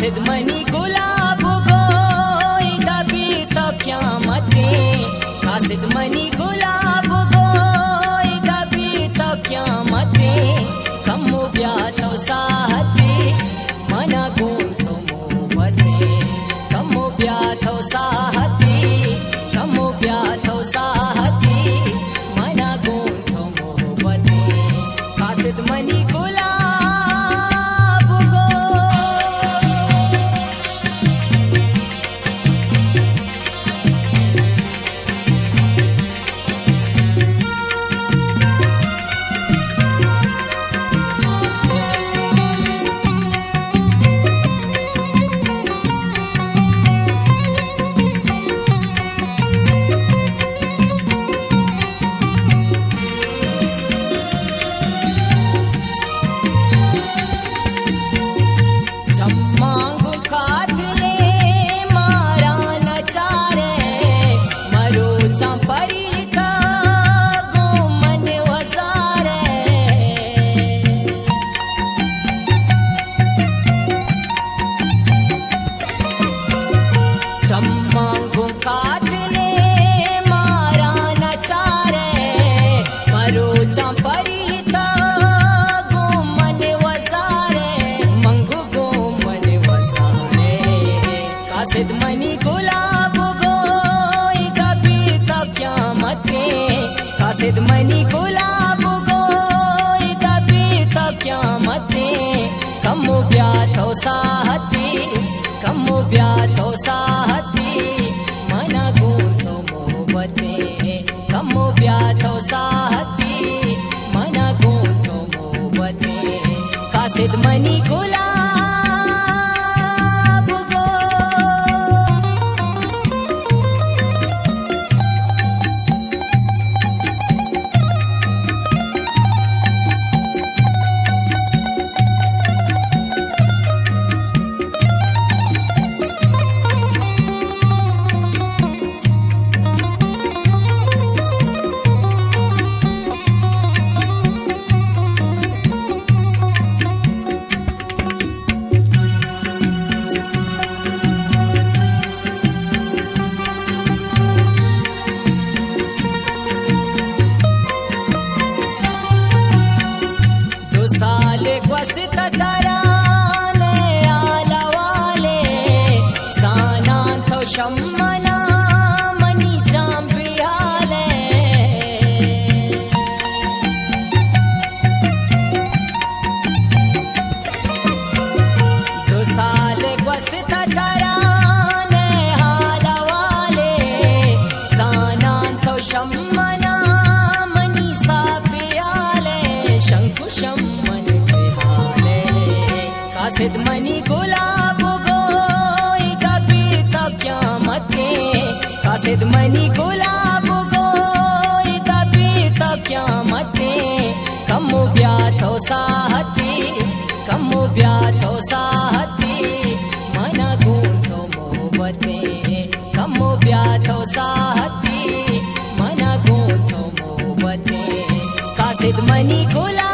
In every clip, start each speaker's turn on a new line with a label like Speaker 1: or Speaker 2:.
Speaker 1: कासिद money गुलाब गोई दबी तो क्या मते कासिद मनी गुलाब गोई दबी तो क्या मते कमु ब्या तो साहती मना गुण तो मोहबते कमु ब्या तो साहती कमु ब्या तो साहती मना गुण तो मोहबते कासिद मनी गुलाब गो मांगू खातले मारा नचारे मरो चंपरी का गो मन वसारे मांगू खातले मारा नचारे मरो चंपरी का गो मन वसारे मंगू कासिद मनी गुलाब गोई दबी तब क्या मते कासिद मनी गुलाब गोई दबी तब क्या मते कमु ब्या तो साहती कमु ब्या तो साहती मना गुण तो मोहबते कमु ब्या तो साहती मना गुण तो मोहबते कासिद मनी गुलाब क्वसित तराने आला वाले सानांत शम्मना मनी चांपियाले दो साल क्वसित तराने आला वाले सानांत शम्मना मनी सापियाले शंकु शम्मन कासिद मनी गुलाब गोई दबी तब क्या मते कासिद मनी गुलाब गोई दबी तब क्या मते कमु ब्या तो साहती कमु ब्या तो साहती मना गुण तो मोहबते कमु ब्या तो साहती मना गुण तो मोहबते कासिद मनी गुलाब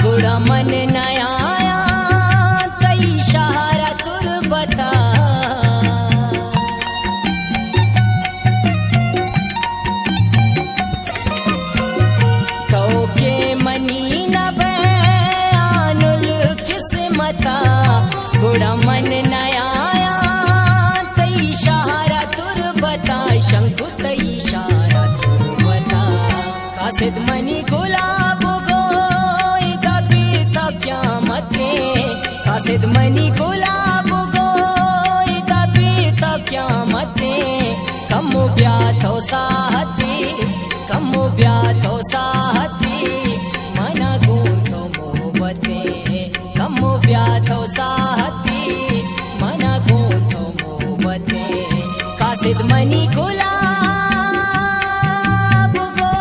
Speaker 1: गुड़ा मन नया तई शहरा तुरबता तो के मनी न बयानुल किस्मता गुड़ा मन नया तई शहरा तुरबता शंकु तई शहरा तुरबता कासिद मनी गुलाब क्या मते कासिद मनी गुलाब गोई दबी तब क्या मते कमु ब्या तो साहती मोबते कमो ब्याथो साहती मना गोठो मोबते कासिद मनी गुलाब गो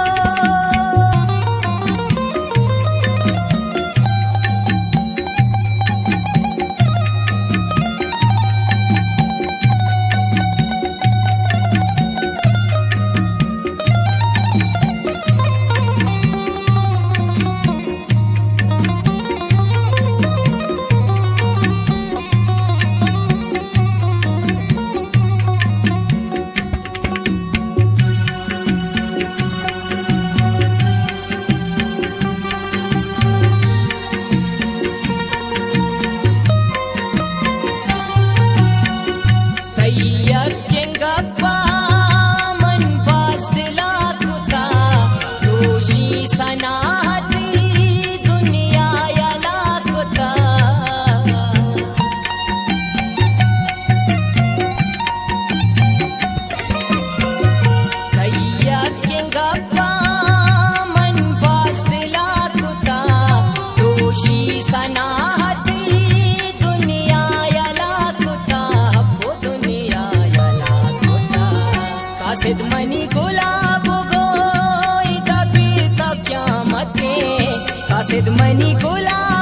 Speaker 1: कासिद मनी गुलाब गो इदा पीता क्या मते कासिद मनी गुलाब